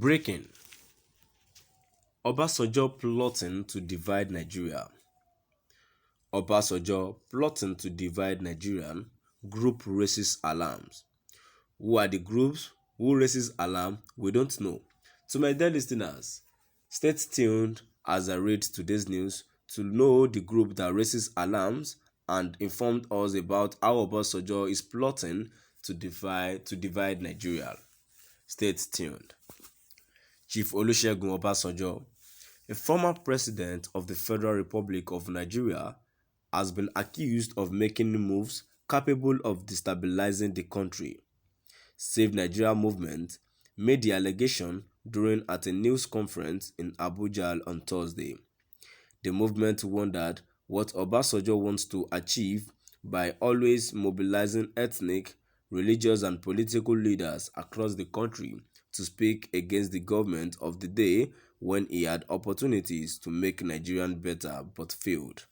Breaking: Obasanjo plotting to divide Nigeria. Obasanjo plotting to divide Nigerian group raises alarms. Who are the groups who raises alarm? We don't know. To my dear listeners, stay tuned as I read today's news to know the group that raises alarms and informed us about how Obasanjo is plotting to divide Nigeria. Stay tuned. Chief Olusegun Obasanjo, a former president of the Federal Republic of Nigeria, has been accused of making moves capable of destabilizing the country. Save Nigeria movement made the allegation during a news conference in Abuja on Thursday. The movement wondered what Obasanjo wants to achieve by always mobilizing ethnic, religious and political leaders across the country to speak against the government of the day when he had opportunities to make Nigeria better but failed.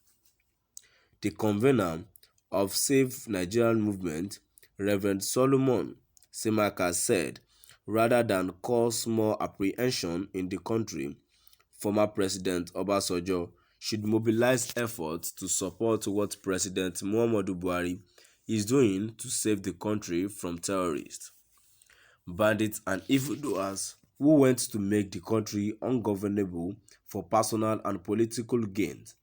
The convener of Save Nigeria movement, Reverend Solomon Semaka, said, rather than cause more apprehension in the country, former President Obasanjo should mobilize efforts to support what President Muhammadu Buhari is doing to save the country from terrorists, bandits and evildoers who went to make the country ungovernable for personal and political gains.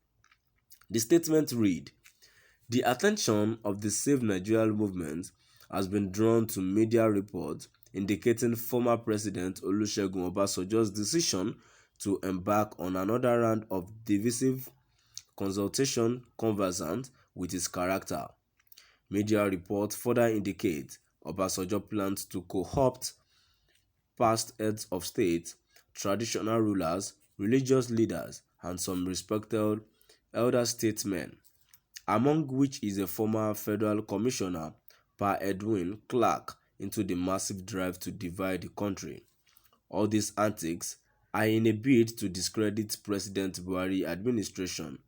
The statement read, "The attention of the Save Nigeria movement has been drawn to media reports indicating former President Olusegun Obasanjo's decision to embark on another round of divisive consultation conversant with his character. Media reports further indicate Obasanjo plans to co-opt past heads of state, traditional rulers, religious leaders, and some respected elder statesmen, among which is a former federal commissioner, Pa Edwin Clark, into the massive drive to divide the country. All these antics are in a bid to discredit President Buhari administration,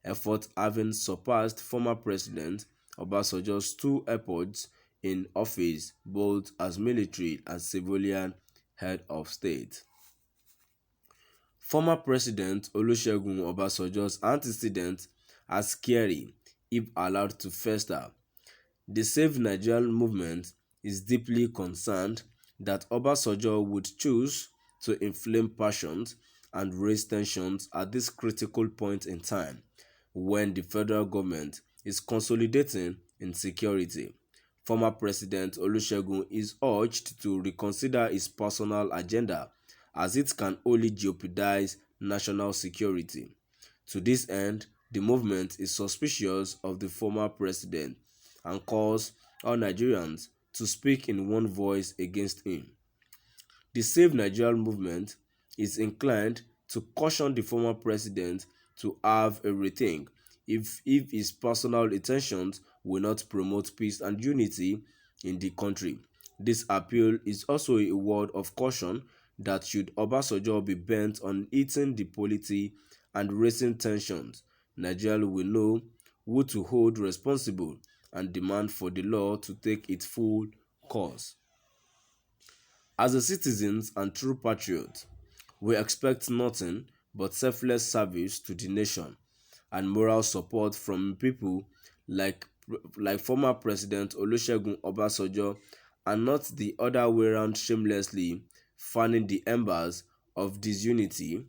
efforts having surpassed former President Obasanjo's 2 efforts in office both as military and civilian head of state. Former President Olusegun Obasanjo's antecedents are scary if allowed to fester. The Save Nigeria movement is deeply concerned that Obasanjo would choose to inflame passions and raise tensions at this critical point in time when the federal government is consolidating insecurity. Former President Olusegun is urged to reconsider his personal agenda as it can only jeopardize national security. To this end, the movement is suspicious of the former president and calls on Nigerians to speak in one voice against him. The Save Nigeria movement is inclined to caution the former president to have a rethink if his personal intentions will not promote peace and unity in the country. This appeal is also a word of caution that should Obasanjo be bent on eating the polity and raising tensions, Nigeria will know who to hold responsible and demand for the law to take its full course. As a citizens and true patriots, we expect nothing but selfless service to the nation and moral support from people like former President Olusegun Obasanjo, and not the other way around, shamelessly fanning the embers of disunity.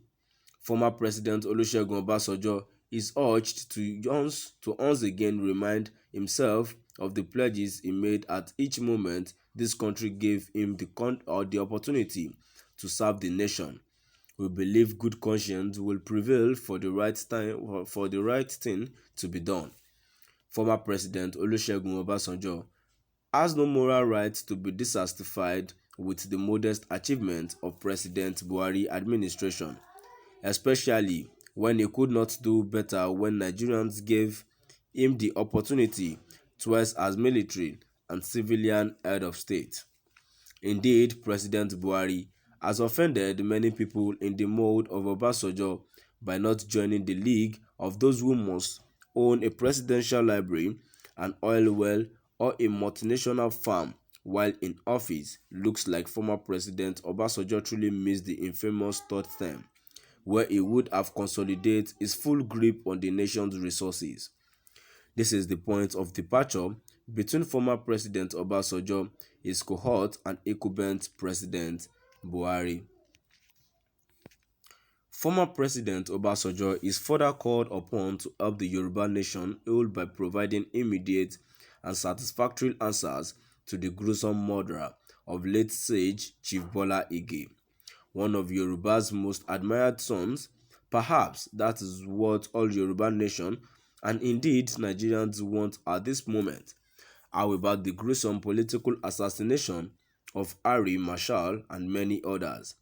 Former President Olusegun Obasanjo is urged to once again remind himself of the pledges he made at each moment this country gave him the opportunity to serve the nation. We believe good conscience will prevail for the right thing to be done. Former President Olusegun Obasanjo has no moral right to be dissatisfied with the modest achievements of President Buhari administration, especially when he could not do better when Nigerians gave him the opportunity twice as military and civilian head of state. Indeed, President Buhari has offended many people in the mold of Obasanjo by not joining the league of those who must own a presidential library, an oil well, or a multinational farm while in office, looks like former President Obasanjo truly missed the infamous third term, where he would have consolidated his full grip on the nation's resources. This is the point of departure between former President Obasanjo, his cohort, and incumbent President Buhari. Former President Obasanjo is further called upon to help the Yoruba nation heal by providing immediate and satisfactory answers to the gruesome murder of late sage Chief Bola Ige, one of Yoruba's most admired sons. Perhaps that is what all Yoruba nation and indeed Nigerians want at this moment. How about the gruesome political assassination of Harry Marshall and many others?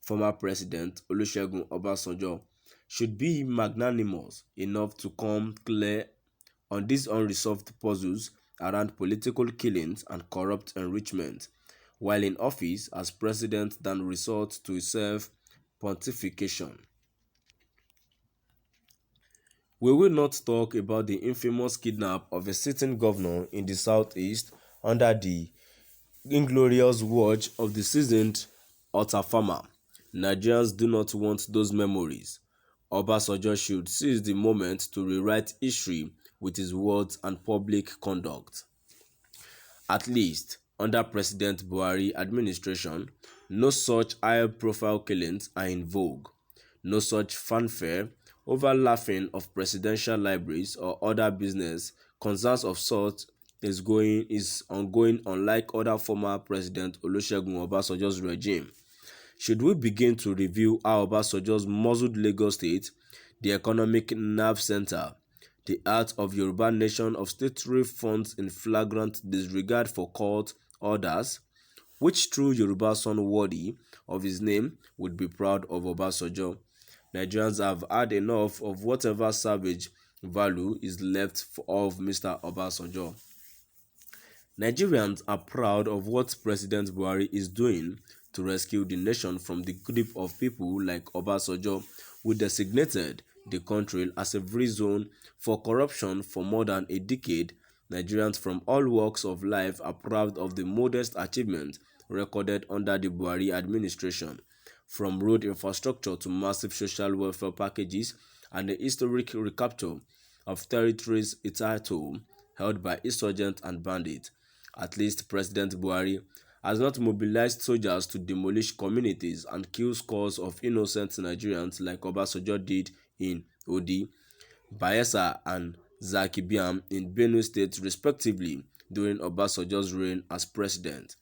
Former President Olusegun Obasanjo should be magnanimous enough to come clear on these unresolved puzzles around political killings and corrupt enrichment, while in office as president than resort to self-pontification. We will not talk about the infamous kidnap of a sitting governor in the southeast under the inglorious watch of the seasoned otter farmer. Nigerians do not want those memories. Obasanjo should seize the moment to rewrite history with his words and public conduct. At least, under President Buhari administration, no such high-profile killings are in vogue. No such fanfare over laughing of presidential libraries or other business concerns of sort is ongoing, unlike other former President Olusegun Obasanjo's regime. Should we begin to review how Obasanjo's muzzled Lagos State, the economic nerve center, the heart of Yoruba nation of statutory funds in flagrant disregard for court orders, which true Yoruba son worthy of his name would be proud of Obasanjo? Nigerians have had enough of whatever savage value is left of Mr. Obasanjo. Nigerians are proud of what President Buhari is doing to rescue the nation from the grip of people like Obasanjo, who designated the country as a free zone for corruption for more than a decade. Nigerians from all walks of life are proud of the modest achievements recorded under the Buhari administration, from road infrastructure to massive social welfare packages and the historic recapture of territories hitherto held by insurgents and bandits. At least President Buhari has not mobilized soldiers to demolish communities and kill scores of innocent Nigerians like Obasanjo did in Odi, Bayelsa and Zakibiam in Benue State respectively during Obasanjo's reign as president.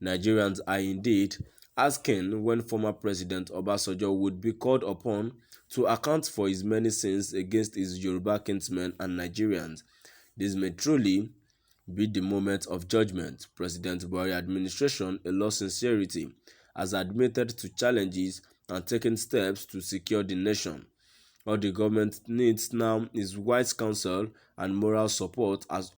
Nigerians are indeed asking when former President Obasanjo would be called upon to account for his many sins against his Yoruba kinsmen and Nigerians. This may truly be the moment of judgment. President Buhari administration, in all sincerity, has admitted to challenges and taken steps to secure the nation. All the government needs now is wise counsel and moral support as